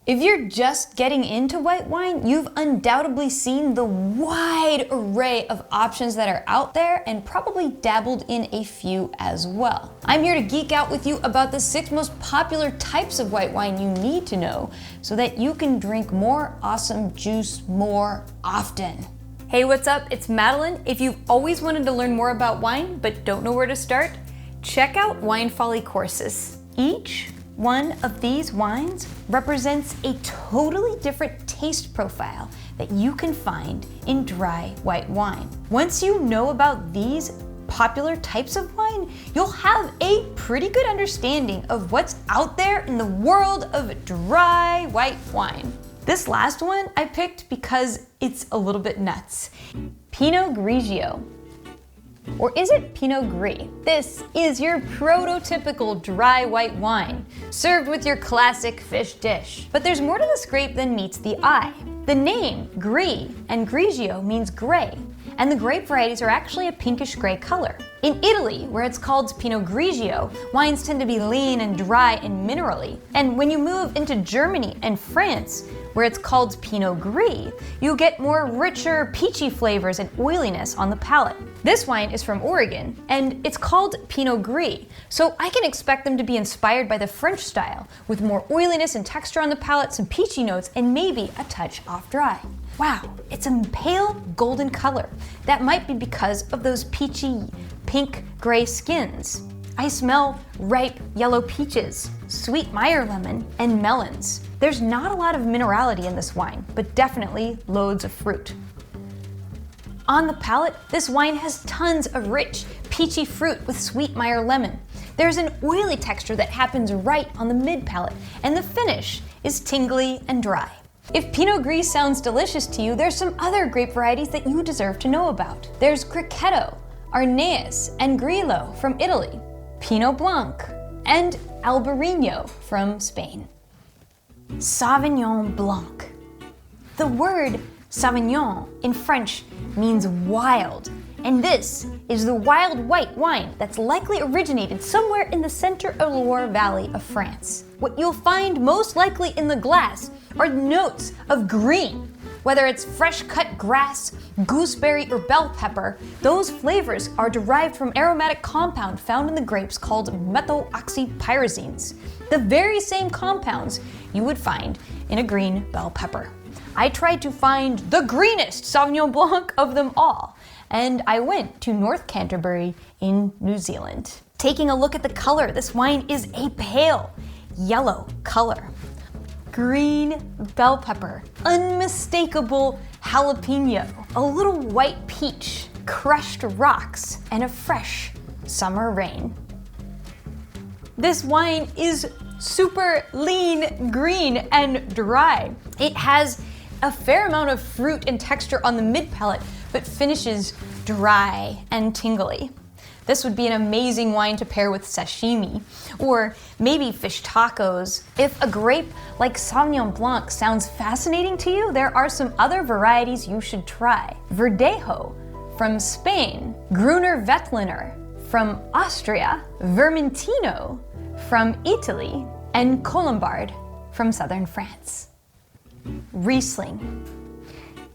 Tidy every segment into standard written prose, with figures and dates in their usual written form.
If you're just getting into white wine, you've undoubtedly seen the wide array of options that are out there and probably dabbled in a few as well. I'm here to geek out with you about the 6 most popular types of white wine you need to know so that you can drink more awesome juice more often. Hey, what's up? It's Madeline. If you've always wanted to learn more about wine but don't know where to start, check out Wine Folly courses. Each one of these wines represents a totally different taste profile that you can find in dry white wine. Once you know about these popular types of wine, you'll have a pretty good understanding of what's out there in the world of dry white wine. This last one I picked because it's a little bit nuts. Pinot Grigio. Or is it Pinot Gris? This is your prototypical dry white wine, served with your classic fish dish. But there's more to this grape than meets the eye. The name Gris and Grigio means gray, and the grape varieties are actually a pinkish gray color. In Italy, where it's called Pinot Grigio, wines tend to be lean and dry and minerally. And when you move into Germany and France, where it's called Pinot Gris, you get more richer, peachy flavors and oiliness on the palate. This wine is from Oregon, and it's called Pinot Gris, so I can expect them to be inspired by the French style, with more oiliness and texture on the palate, some peachy notes, and maybe a touch off dry. Wow, it's a pale golden color. That might be because of those peachy pink gray skins. I smell ripe yellow peaches, sweet Meyer lemon, and melons. There's not a lot of minerality in this wine, but definitely loads of fruit. On the palate, this wine has tons of rich, peachy fruit with sweet Meyer lemon. There's an oily texture that happens right on the mid-palate, and the finish is tingly and dry. If Pinot Gris sounds delicious to you, there's some other grape varieties that you deserve to know about. There's Cricchetto, Arneus, and Grillo from Italy, Pinot Blanc, and Albarino from Spain. Sauvignon Blanc. The word Sauvignon in French means wild, and this is the wild white wine that's likely originated somewhere in the center of Loire Valley of France. What you'll find most likely in the glass are notes of green. Whether it's fresh cut grass, gooseberry, or bell pepper, those flavors are derived from aromatic compound found in the grapes called methoxypyrazines, the very same compounds you would find in a green bell pepper. I tried to find the greenest Sauvignon Blanc of them all, and I went to North Canterbury in New Zealand. Taking a look at the color, this wine is a pale yellow color. Green bell pepper, unmistakable jalapeno, a little white peach, crushed rocks, and a fresh summer rain. This wine is super lean, green, and dry. It has a fair amount of fruit and texture on the mid-palate, but finishes dry and tingly. This would be an amazing wine to pair with sashimi, or maybe fish tacos. If a grape like Sauvignon Blanc sounds fascinating to you, there are some other varieties you should try. Verdejo from Spain, Gruner Veltliner from Austria, Vermentino from Italy, and Colombard from southern France. Riesling.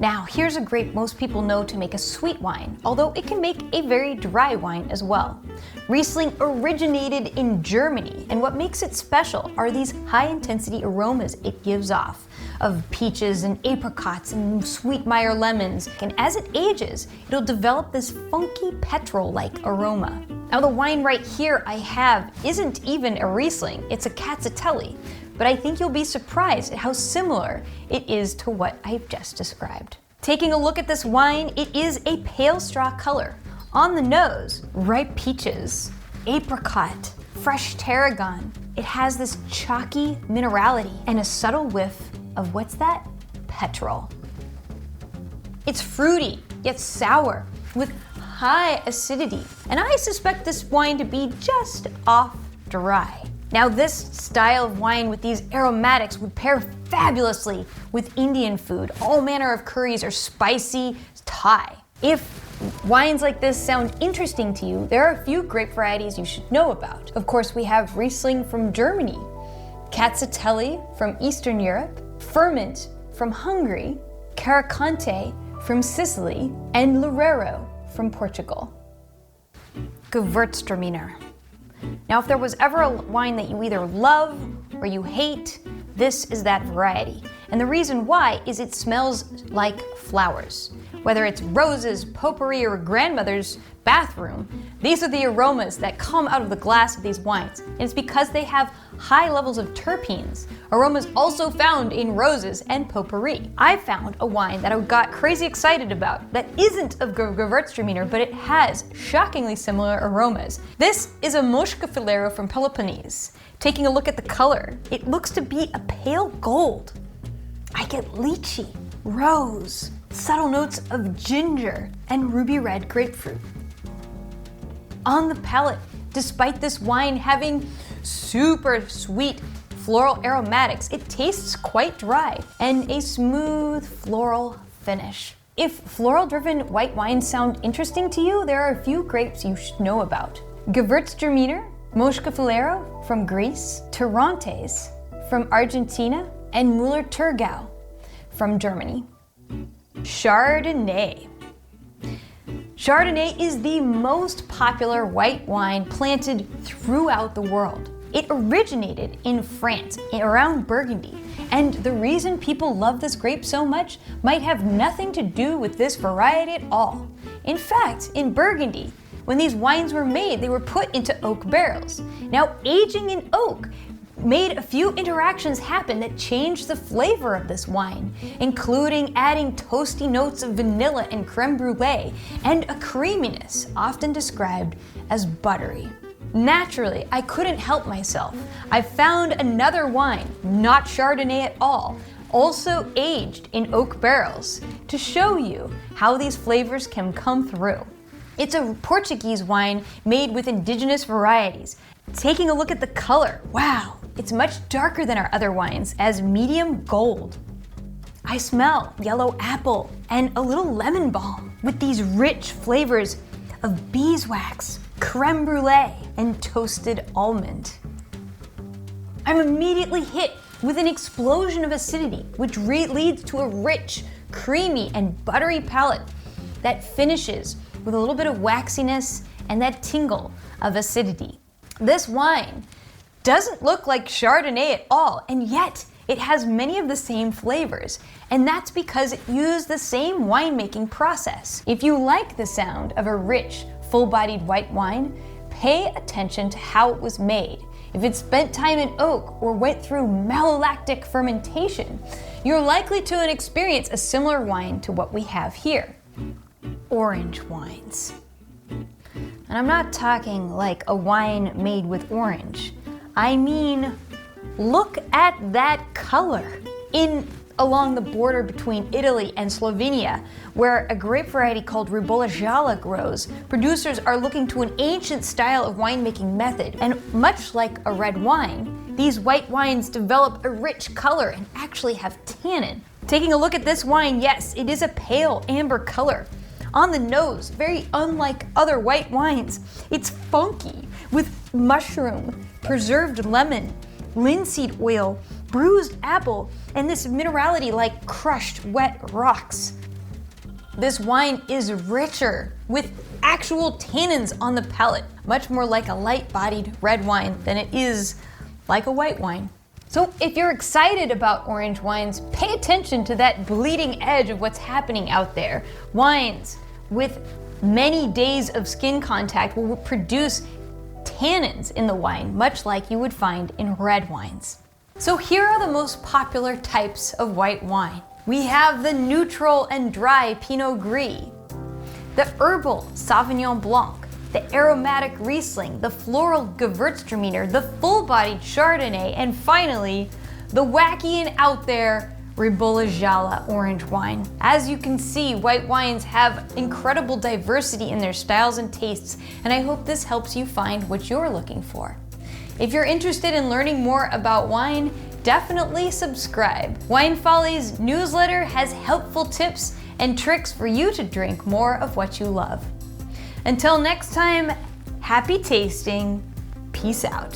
Now, here's a grape most people know to make a sweet wine, although it can make a very dry wine as well. Riesling originated in Germany, and what makes it special are these high-intensity aromas it gives off, of peaches and apricots and sweet Meyer lemons. And as it ages, it'll develop this funky petrol-like aroma. Now, the wine right here I have isn't even a Riesling, it's a Cazzutelli. But I think you'll be surprised at how similar it is to what I've just described. Taking a look at this wine, it is a pale straw color. On the nose, ripe peaches, apricot, fresh tarragon. It has this chalky minerality and a subtle whiff of what's that? Petrol. It's fruity, yet sour, with high acidity. And I suspect this wine to be just off dry. Now, this style of wine with these aromatics would pair fabulously with Indian food, all manner of curries or spicy Thai. If wines like this sound interesting to you, there are a few grape varieties you should know about. Of course, we have Riesling from Germany, Cacciatelli from Eastern Europe, Ferment from Hungary, Caricante from Sicily, and Loureiro from Portugal. Gewürztraminer. Now, if there was ever a wine that you either love or you hate, this is that variety. And the reason why is it smells like flowers. Whether it's roses, potpourri, or grandmother's bathroom, these are the aromas that come out of the glass of these wines. And it's because they have high levels of terpenes, aromas also found in roses and potpourri. I found a wine that I got crazy excited about that isn't of Gewürztraminer, but it has shockingly similar aromas. This is a Moschkefilero from Peloponnese. Taking a look at the color, it looks to be a pale gold. I get lychee, rose, subtle notes of ginger, and ruby red grapefruit. On the palate, despite this wine having super sweet floral aromatics, it tastes quite dry and a smooth floral finish. If floral-driven white wines sound interesting to you, there are a few grapes you should know about. Gewürztraminer, Moschkefilero from Greece, Torrontés from Argentina, and Müller-Thurgau from Germany. Chardonnay. Chardonnay is the most popular white wine planted throughout the world. It originated in France, around Burgundy, and the reason people love this grape so much might have nothing to do with this variety at all. In fact, in Burgundy, when these wines were made, they were put into oak barrels. Now, aging in oak made a few interactions happen that changed the flavor of this wine, including adding toasty notes of vanilla and creme brulee, and a creaminess often described as buttery. Naturally, I couldn't help myself. I found another wine, not Chardonnay at all, also aged in oak barrels, to show you how these flavors can come through. It's a Portuguese wine made with indigenous varieties. Taking a look at the color, wow, it's much darker than our other wines, as medium gold. I smell yellow apple and a little lemon balm with these rich flavors of beeswax, creme brulee, and toasted almond. I'm immediately hit with an explosion of acidity, which leads to a rich, creamy, and buttery palate that finishes with a little bit of waxiness and that tingle of acidity. This wine doesn't look like Chardonnay at all, and yet it has many of the same flavors, and that's because it used the same winemaking process. If you like the sound of a rich, full-bodied white wine, pay attention to how it was made. If it spent time in oak or went through malolactic fermentation, you're likely to experience a similar wine to what we have here. Orange wines. And I'm not talking like a wine made with orange. I mean, look at that color. Along the border between Italy and Slovenia, where a grape variety called Ribolla grows, producers are looking to an ancient style of winemaking method. And much like a red wine, these white wines develop a rich color and actually have tannin. Taking a look at this wine, yes, it is a pale amber color. On the nose, very unlike other white wines, it's funky with mushroom, preserved lemon, linseed oil, bruised apple, and this minerality like crushed wet rocks. This wine is richer with actual tannins on the palate, much more like a light-bodied red wine than it is like a white wine. So if you're excited about orange wines, pay attention to that bleeding edge of what's happening out there. Wines with many days of skin contact will produce tannins in the wine, much like you would find in red wines. So here are the most popular types of white wine. We have the neutral and dry Pinot Gris, the herbal Sauvignon Blanc, the aromatic Riesling, the floral Gewürztraminer, the full-bodied Chardonnay, and finally, the wacky and out there Ribolla orange wine. As you can see, white wines have incredible diversity in their styles and tastes, and I hope this helps you find what you're looking for. If you're interested in learning more about wine, definitely subscribe. Wine Folly's newsletter has helpful tips and tricks for you to drink more of what you love. Until next time, happy tasting. Peace out.